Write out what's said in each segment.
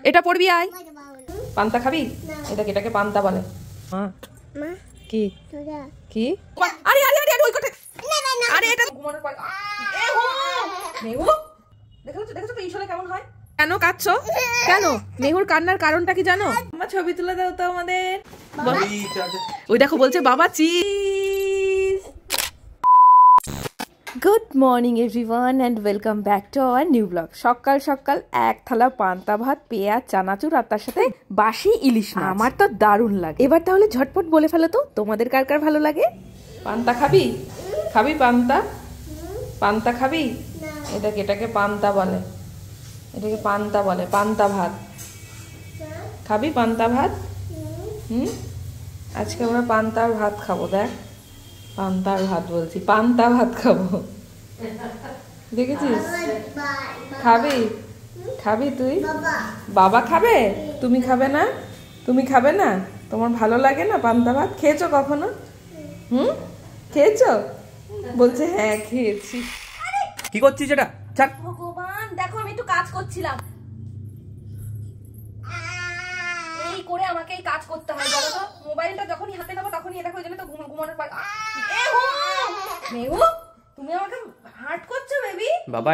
এটা পড়বি আয়। পান্তা খাবি? এটাকে পান্তা বলে। কি কি? আরে আরে আরে ওই কোঠে। আরে এটা ঘুমানোর পর দেখেছো তো ইশলে কেমন হয়? কেন কাঁদছো? কেন? মেহুর কান্নার কারণটা কি জানো? আমার ছবি তুলে দাও তো আমাদের। ওই দেখো বলছে বাবা cheese. Good morning everyone and welcome back to our new blog. সকাল সকাল এক থালা পান্তা ভাত, পেঁয়াজ, চানাচুর আর তার সাথে বাসি ইলিশ মাছ। আমার তো দারুণ লাগে। এবার তাহলে ঝটপট বলে ফেলো তো তোমাদের কার কার ভালো লাগে। পান্তা খাবি? খাবি পান্তা? পান্তা খাবি? এটাকে পান্তা বলে। এটাকে পান্তা বলে, পান্তা ভাত। খাবি পান্তা ভাত? আজকে আমরা পান্তার ভাত খাবো। দেখ, পান্তার ভাত বলছি, পান্তা ভাত খাবো। দেখেছিস? খাবি? খাবি তুই? বাবা খাবে? তুমি খাবে না? তুমি খাবে না? তোমার ভালো লাগে না পান্তা ভাত? খেয়েছো কখনো? খেয়েছো? বলছে হ্যাঁ খেয়েছি। কি করছিস এটা? ভগবান, দেখো আমি একটু কাজ করছিলাম। এই করে আমাকে এই কাজ করতে হয়, বলো তো। মোবাইলটা যখনই হাতে নেবো তখনই দেখো, ওই জন্য তো ঘুমানোর পর মেহু, তুমি আমাকে হার্ট করছো বেবি। বাবা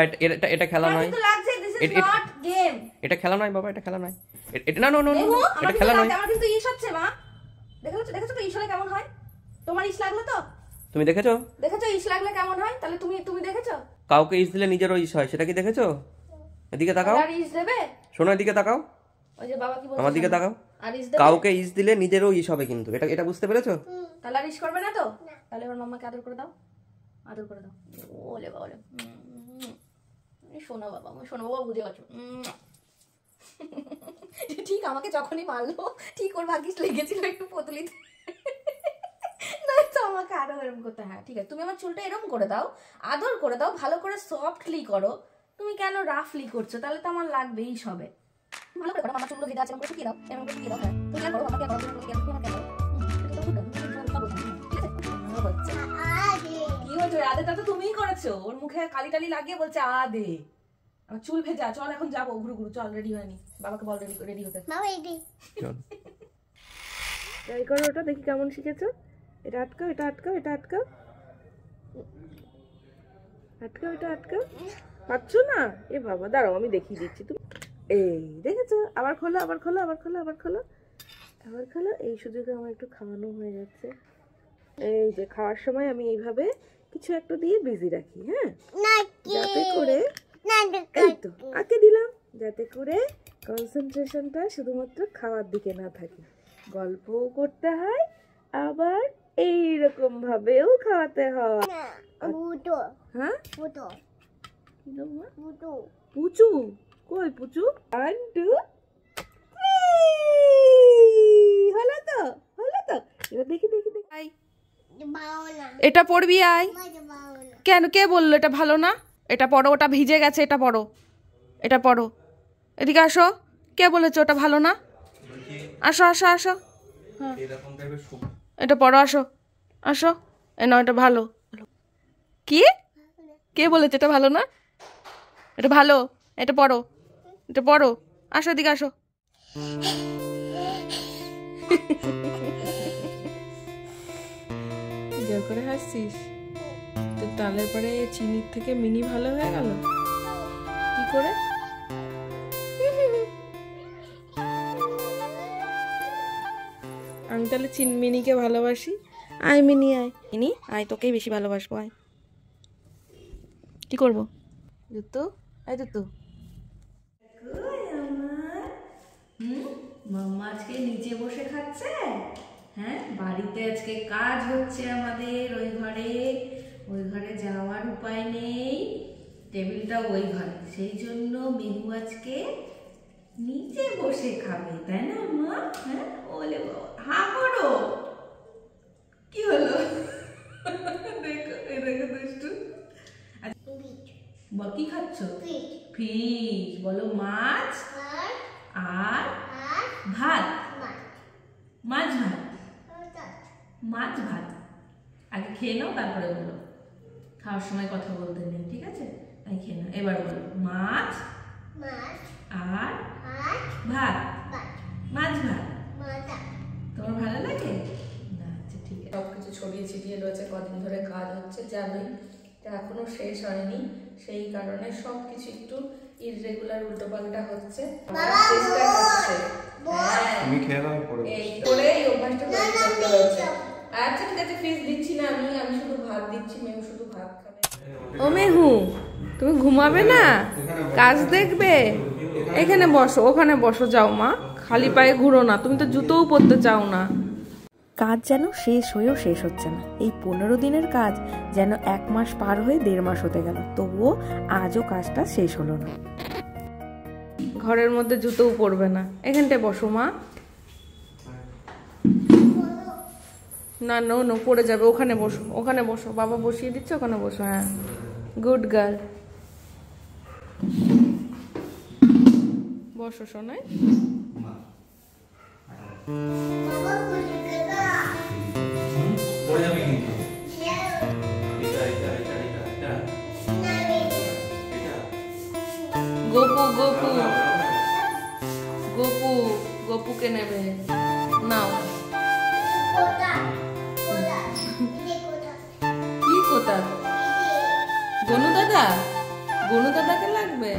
এটা খেলা নয়। তো লাগছে, দিস ইজ নট গেম। এটা খেলা নয় বাবা, এটা খেলা নয়। এটা না এটা খেলা নয়। আমার কিন্তু ইশ হচ্ছে মা। দেখেছো তো ইশলে কেমন হয়? তোমার ইশ লাগলো তো? তুমি দেখেছো? দেখেছো ইশ লাগলে কেমন হয়? তাহলে তুমি দেখেছো? কাউকে ইশ দিলে নিজেরও ইশ হয়, সেটা কি দেখেছো? এদিকে তাকাও। আর ইশ দেবে? শোনো, এদিকে তাকাও। ওই যে বাবা কি বলছে, আমার দিকে তাকাও। আর ইশ দেবে? কাউকে ইশ দিলে নিজেরও ইশ হবে, কিন্তু এটা বুঝতে পেরেছো? তাহলে আর ইশ করবে না তো? তাহলে ওর মাম্মাকে আদর করে দাও, আদর করে দাও। ওলে বাবা, শোনো বাবা, শোনো বাবা, বুঝে গেছো। ঠিক আমাকে যখনই মারলো, ঠিক ওর ভাগ্যিস লেগেছিল একটু পতলিতে। না তো আমাকে আরো এরকম করতে। হ্যাঁ ঠিক আছে, তুমি আমার চুলটা এরকম করে দাও, আদর করে দাও, ভালো করে সফটলি করো। তুমি কেন রাফলি করছো? তাহলে তো আমার লাগবেই সবে। ভালো করে করো, আমার চুলগুলো ভেজা আছে, এরকম করে শুকিয়ে দাও, এরকম করে শুকিয়ে দাও। হ্যাঁ তুমি আর করো, আমাকে করো, তুমি কেন করো? কি হয়েছে? আদেটা তো তুমিই করেছো। ওর মুখে কালি টালি লাগিয়ে বলছে আদে। আমার চুল ভেজা, চল এখন যাবো ঘুরু ঘুরু, চল রেডি হয়নি। বাবাকে বল রেডি হতে। ট্রাই করো ওটা, দেখি কেমন শিখেছো। এটা আটকাও, এটা আটকাও, এটা আটকাও, আটকাও, এটা আটকাও। পাচ্ছ না? এ বাবা দাঁড়াও, আমি দেখিয়ে দিচ্ছি। তুমি এই দেখেছো? আবার খোলো, আবার খোলো, আবার খোলো, আবার খোলো, আবার খোলো। এই সুযোগে আমার একটু খাওয়ানো হয়ে যাচ্ছে। এই যে খাওয়ার সময় আমি এইভাবে কিছু একটা দিয়ে বিজি রাখি, হ্যাঁ, যাতে করে এই তো আঁকে দিলাম, যাতে করে কনসেন্ট্রেশনটা শুধুমাত্র খাওয়ার দিকে না থাকে। গল্পও করতে হয়, আবার এইরকম ভাবেও খাওয়াতে হয়। হ্যাঁ পুচু কই? পুচু 1 2 3 হলো তো, হলো তো। এবার দেখি দেখি দেখি। এটা পড়বি আয়। কেন? কে বললো এটা ভালো না? এটা পড়ো, ওটা ভিজে গেছে, এটা পড়ো, এটা পড়ো। এদিকে আসো। কে বলেছে ওটা ভালো না? আসো আসো আসো, হ্যাঁ এটা পড়ো, আসো আসো। এ নয়, এটা ভালো। কি? কে বলেছে এটা ভালো না? এটা ভালো, এটা পড়ো, এটা পড়ো। আসো এদিকে আসো। জোর করে হাসছিস? তো ডালের পরে চিনির থেকে মিনি ভালো হয়ে গেল কি করে? আমি তাহলে মিনিকে ভালোবাসি। আয় মিনি, আয় মিনি, আয়, তোকেই বেশি ভালোবাসবো। আয়, কি করবো? জুতো, আয় জুতো। মাম্মা আজকে নিচে বসে খাচ্ছে। হ্যাঁ, বাড়িতে আজকে কাজ হচ্ছে আমাদের। ওই ঘরে যাওয়ার উপায় নেই, টেবিলটা ওই ঘরে, সেই জন্য মেহু আজকে নিচে বসে খাবে, তাই না মা? হ্যাঁ, ওলে বাবা, হা করো। কি হলো? দেখো দেখো দুষ্টু। কি খাচ্ছ? ফিশ। বলো মাছ আর ভাত। মাছ ভাত, মাছ ভাত। আগে খেয়ে নাও, তারপরে বলো। খাওয়ার সময় কথা বলতে নেই, ঠিক আছে? তাই খেয়ে নাও। এবার বলো মাছ আর ভাত, মাছ ভাত তোমার ভালো লাগে না? আচ্ছা ঠিক আছে। সবকিছু ছড়িয়ে ছিটিয়ে রয়েছে, কদিন ধরে কাজ হচ্ছে জানোই, এখনো শেষ হয়নি, সেই কারণে সবকিছু একটু ইররেগুলার উল্টোপাল্টা হচ্ছে। চেষ্টা করছে তুমি খেয়ে নাও পরে এই করে এই অভ্যাসটা তৈরি করতে হচ্ছে। আচ্ছা ঠিক আছে, ফিস দিচ্ছি না আমি শুধু ভাত দিচ্ছি, মেহু শুধু ভাত খাবে। ও মেহু, তুমি ঘুমাবে না, কাজ দেখবে? এখানে বসো, ওখানে বসো, যাও মা, খালি পায়ে ঘুরো না, তুমি তো জুতোও পরতে চাও না। কাজ যেন শেষ হয়েও শেষ হচ্ছে না। এই 15 দিনের কাজ যেন 1 মাস পার হয়ে 1.5 মাস হতে গেল, তবুও আজও কাজটা শেষ হলো না। ঘরের মধ্যে জুতোও পরবে না, এখানটায় বসো মা। না নো নো, পড়ে যাবে, ওখানে বসো, ওখানে বসো, বাবা বসিয়ে দিচ্ছে, ওখানে বসো। হ্যাঁ, গুড গার্ল, বসো সোনাই। গোপু গোপু গোপু গোপুকে নেবে, নাও। কি কোথা? গনু দাদা, গনু দাদাকে লাগবে,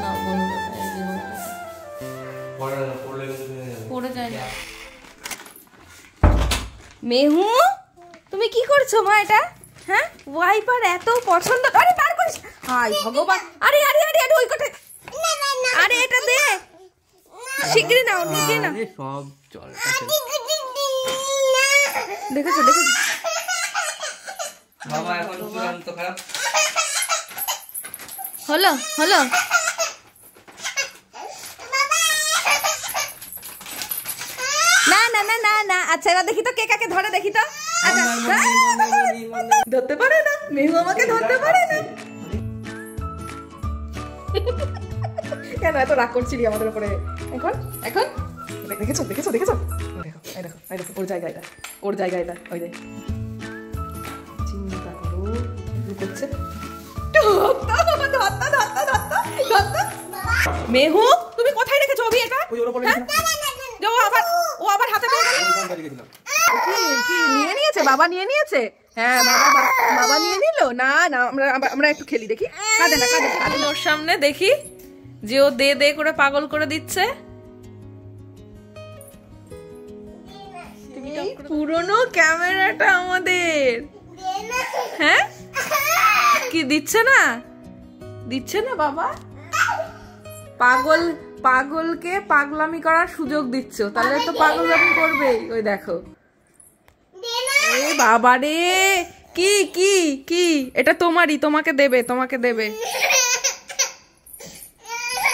নাও গনু দাদা, এই যে গনু দাদা। পড়ে যায় না। মেহু, তুমি কি করছো মা এটা? হ্যাঁ, ওয়াইপার এত পছন্দ, আরে বার করিস, হাই ভগবান, আরে আরে আরে আরে ওই কোটে, আরে এটা দে, শিগগিরই নাও, নিচে না সব চল। দেখেছো দেখেছো বাবা এখন চূড়ান্ত খারাপ হলো হলো। না না না না না, আচ্ছা এবার দেখি তো কে কাকে ধরে, দেখি তো। আচ্ছা ধরতে পারে না, মেহু আমাকে ধরতে পারে না। কেন এত রাগ করছিলি আমাদের উপরে? এখন এখন দেখেছো দেখেছো দেখেছো, দেখো এই দেখো এই দেখো, ওর জায়গা এটা, ওর জায়গা এটা, ওই দেখ, চিন্তা করো করছে। মেহু, তুমি কোথায় রেখেছো অভি এটা? ও আবার হাতে পেয়ে গেল। কি নিয়ে নিয়েছে? বাবা নিয়ে নিয়েছে? হ্যাঁ বাবা নিয়ে নিল। না না, আমরা একটু খেলি, দেখি। কাঁদে না কাঁদে, ওর সামনে দেখি যে ও দে দে করে পাগল করে দিচ্ছে। পুরনো ক্যামেরাটা আমাদের, হ্যাঁ কি দিচ্ছে না, দিচ্ছে না বাবা? পাগলকে পাগলামি করার সুযোগ দিচ্ছ, তাহলে তো পাগলামি করবেই। ওই দেখো, এ বাবা রে, কি কি কি, এটা তোমারই, তোমাকে দেবে, তোমাকে দেবে।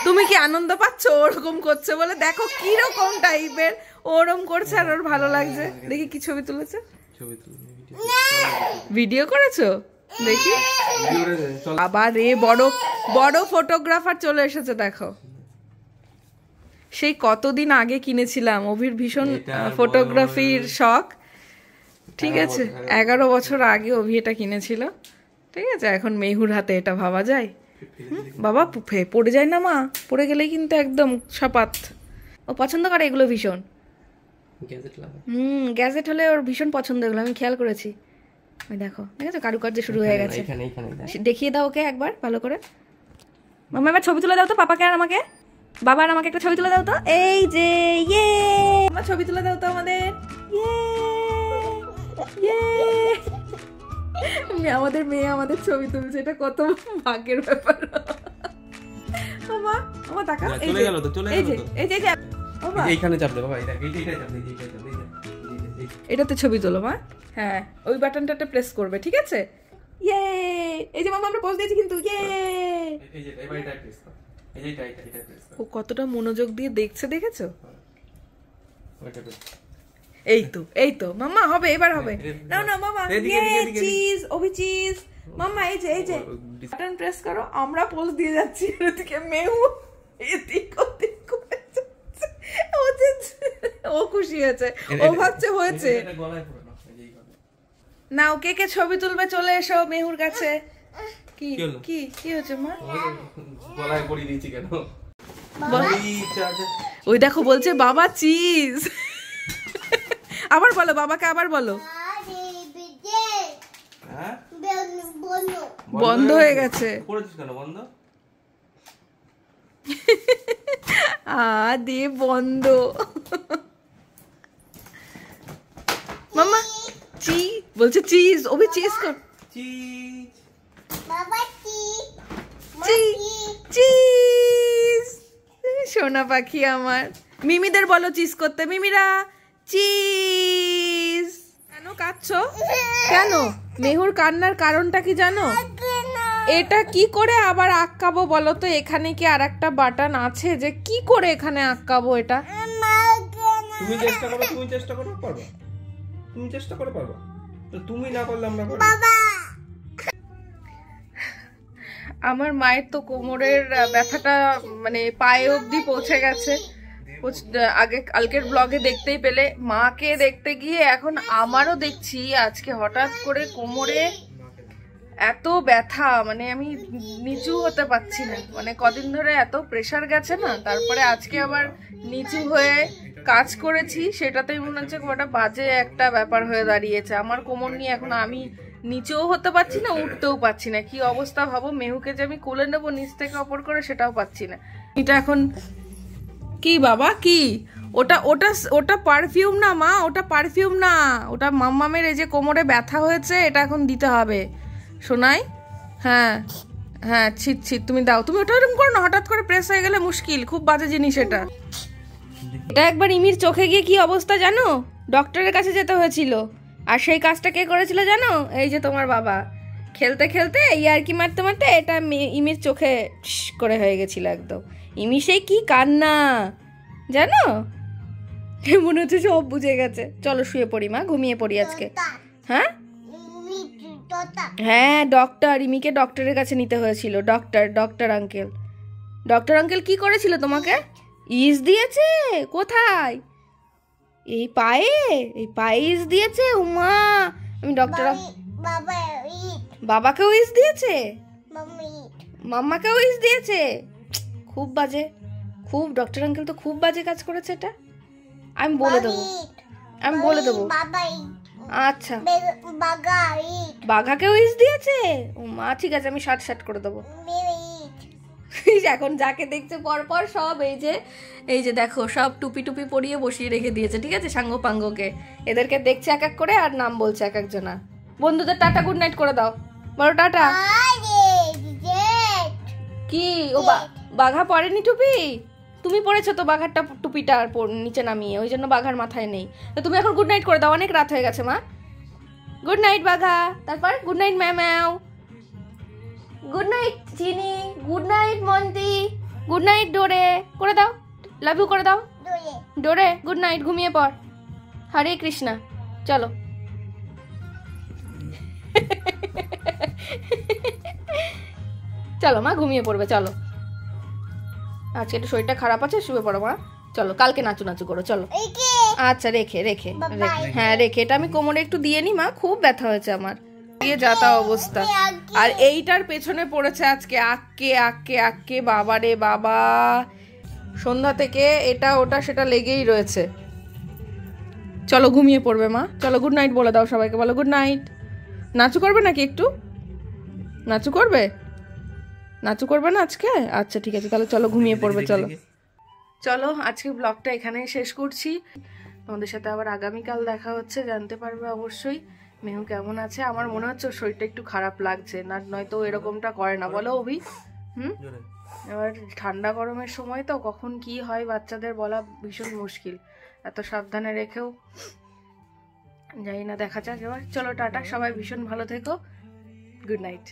তুমি কি আনন্দ পাচ্ছ ওরকম করছে বলে? দেখো কিরকম টাইপের ওরম করছে, আর ওর ভালো লাগছে। দেখি কি ছবি তুলেছে, ভিডিও করেছো দেখি। আবার রে, বড় বড় ফটোগ্রাফার চলে এসেছে, দেখো। সেই কতদিন আগে কিনেছিলাম, অভির ভীষণ ফটোগ্রাফির শখ, ঠিক আছে, 11 বছর আগে অভি এটা কিনেছিল, ঠিক আছে। এখন মেহুর হাতে এটা ভাবা যায়? বাবা পড়ে যায় না মা, পড়ে গেলেই কিন্তু একদম সাপাত। ও পছন্দ করে এগুলো ভীষণ, গ্যাজেট হলে ওর ভীষণ পছন্দ এগুলো, আমি খেয়াল করেছি। ওই দেখো, দেখেছো কারুকার্য শুরু হয়ে গেছে। দেখিয়ে দাও ওকে একবার ভালো করে। মামা এবার ছবি তুলে দাও তো পাপাকে আর আমাকে, বাবা আর আমাকে একটা ছবি তুলে দাও তো। এই যে ইয়ে, আমার ছবি তুলে দাও তো আমাদের, আমাদের মেয়ে আমাদের ছবি তুলছে, এটা কত ভাগ্যের ব্যাপার। বাবা আমার টাকা চলে গেল তো, চলে গেল তো, এই যে বাবা এইখানে চাপ দে বাবা, এটাতে ছবি তোলো মা। হ্যাঁ, ওই বাটনটাতে প্রেস করবে, ঠিক আছে। ইয়ে, এই যে মামা আমরা পোজ দিয়েছি কিন্তু, ইয়ে। ও কতটা মনোযোগ দিয়ে দেখছে, দেখেছো? এই তো মাম্মা হবে, এবার হবে। না না মামা, চিজ, অভি চিজ। মাম্মা এই যে বাটন প্রেস করো, আমরা পোজ দিয়ে যাচ্ছি, এদিকে মেহু এদিক ওদিক করে যাচ্ছে। ও খুশি হয়েছে, ও ভাবছে হয়েছে। না, কে কে ছবি তুলবে চলে এসো মেহুর কাছে। কি কি কি হয়েছে মা? গলায় পরিয়ে দিয়েছি কেন? ওই দেখো বলছে বাবা চিজ। আবার বলো বাবাকে, আবার বলো। বন্ধ হয়ে গেছে। বন্ধ দে বন্ধ। মাম্মা চি বলছে চিজ, ওবি চিজ কর। চিজ, সোনা পাখি আমার। মিমিদের বলো চিজ করতে, মিমিরা চিজ। কেন কাঁদছো? কেন? মেহুর কান্নার কারণটা কি জানো? এটা কি করে আবার আটকাবো বলো তো? এখানে কি আর একটা বাটন আছে যে কি করে এখানে আটকাবো এটা? তুমি চেষ্টা করো, তুমি চেষ্টা করো, পারবা। তুমি চেষ্টা করে পারবা, তো তুমি না পারলে আমরা পারবো। আমার মায়ের তো কোমরের ব্যথাটা মানে পায়ে অবধি পৌঁছে গেছে। আগে কালকের ব্লগে দেখতেই পেলে। মাকে দেখতে গিয়ে এখন আমারও দেখছি আজকে হঠাৎ করে কোমরে এত ব্যথা, মানে আমি নিচু হতে পারছি না। মানে কদিন ধরে এত প্রেসার গেছে না, তারপরে আজকে আবার নিচু হয়ে কাজ করেছি, সেটাতেই মনে হচ্ছে একটা বাজে একটা ব্যাপার হয়ে দাঁড়িয়েছে আমার কোমর নিয়ে। এখন আমি নিচেও হতে পারছি না, উঠতেও পারছি না। কি অবস্থা ভাবো, মেহুকে যে আমি কোলে নেবো নিচ থেকে অপর করে সেটাও পাচ্ছি না। এটা এখন কি বাবা কি? ওটা ওটা ওটা পারফিউম না মা, ওটা পারফিউম না, ওটা মাম্মামের এই যে কোমরে ব্যথা হয়েছে এটা এখন দিতে হবে শোনাই। হ্যাঁ হ্যাঁ, ছিট ছিট তুমি দাও। তুমি ওটা এরকম করো না, হঠাৎ করে প্রেস হয়ে গেলে মুশকিল, খুব বাজে জিনিস এটা। এটা একবার ইমির চোখে গিয়ে কি অবস্থা জানো? ডক্টরের কাছে যেতে হয়েছিল। আর সেই কাজটা কে করেছিল জানো? এই যে তোমার বাবা। খেলতে খেলতে ইয়ার্কি মারতে মারতে এটা ইমির চোখে করে হয়ে গেছিল একদম। ইমি সেই কি কান্না জানো, মনে হচ্ছে সব বুঝে গেছে। চলো শুয়ে পড়ি মা, ঘুমিয়ে পড়ি আজকে। হ্যাঁ হ্যাঁ, ডক্টর, ইমিকে ডক্টরের কাছে নিতে হয়েছিল। Doctor uncle. ডক্টর আঙ্কেল কি করেছিল তোমাকে? ইস দিয়েছে? কোথায়? এই পায়ে? এই পায়ে ইস দিয়েছে? উমা, আমি ডক্টর। বাবাকেও ইস দিয়েছে? মাম্মাকেও ইস দিয়েছে? খুব বাজে, খুব। ডক্টর আঙ্কেল তো খুব বাজে কাজ করেছে এটা। আমি বলে দেবো, আমি বলে দেবো। আচ্ছা, বাঘাকেও ইস দিয়েছে? ও মা, ঠিক আছে, আমি শার্ট করে দেবো। এখন যাকে দেখছে পরপর সব এই যে দেখো সব টুপি টুপি পরিয়ে বসিয়ে রেখে দিয়েছে, ঠিক আছে, সাঙ্গ পাঙ্গকে। এদেরকে দেখছে এক এক করে আর নাম বলছে এক একজনা। বন্ধুদের টাটা গুড নাইট করে দাও, বলো টাটা। কি ও বাঘা পরেনি টুপি? তুমি পরেছো তো বাঘারটা টুপিটা আর নিচে নামিয়ে, ওই জন্য বাঘার মাথায় নেই। তো তুমি এখন গুড নাইট করে দাও, অনেক রাত হয়ে গেছে মা। গুড নাইট বাঘা, তারপর good night meow, good night Chini, good night Monti, good night ডোরে করে দাও, লাভ ইউ করে দাও ডোরে। গুড নাইট, ঘুমিয়ে পড়। হরে কৃষ্ণা, চলো। চলো মা, ঘুমিয়ে পড়বে, চলো। আজকে একটু শরীরটা খারাপ আছে, শুয়ে পড়ো মা। চলো, কালকে নাচু নাচু করো, চলো। আচ্ছা, রেখে হ্যাঁ রেখে। এটা আমি কোমরে একটু দিয়ে নি মা, খুব ব্যথা হয়েছে আমার, দিয়ে যাতা অবস্থা। আর এইটার পেছনে পড়েছে আজকে আক্কে আক্কে আক্কে, বাবা রে বাবা, সন্ধ্যা থেকে এটা ওটা সেটা লেগেই রয়েছে। চলো ঘুমিয়ে পড়বে মা, চলো গুড নাইট বলে দাও সবাইকে, বলো গুড নাইট। নাচু করবে নাকি একটু? নাচু করবে? নাচু করবে না আজকে? আচ্ছা ঠিক আছে, তাহলে চলো ঘুমিয়ে পড়বে। চলো চলো, আজকে ব্লগটা এখানেই শেষ করছি। তোমাদের সাথে আবার আগামীকাল দেখা হচ্ছে, জানতে পারবে অবশ্যই মেহু কেমন আছে। আমার মনে হচ্ছে ওর শরীরটা একটু খারাপ লাগছে, না নয়তো এরকমটা করে না, বলো অভি? এবার ঠান্ডা গরমের সময় তো কখন কি হয় বাচ্চাদের বলা ভীষণ মুশকিল, এত সাবধানে রেখেও জানি না, দেখা যাক এবার। চলো টাটা, সবাই ভীষণ ভালো থেকো, গুড নাইট।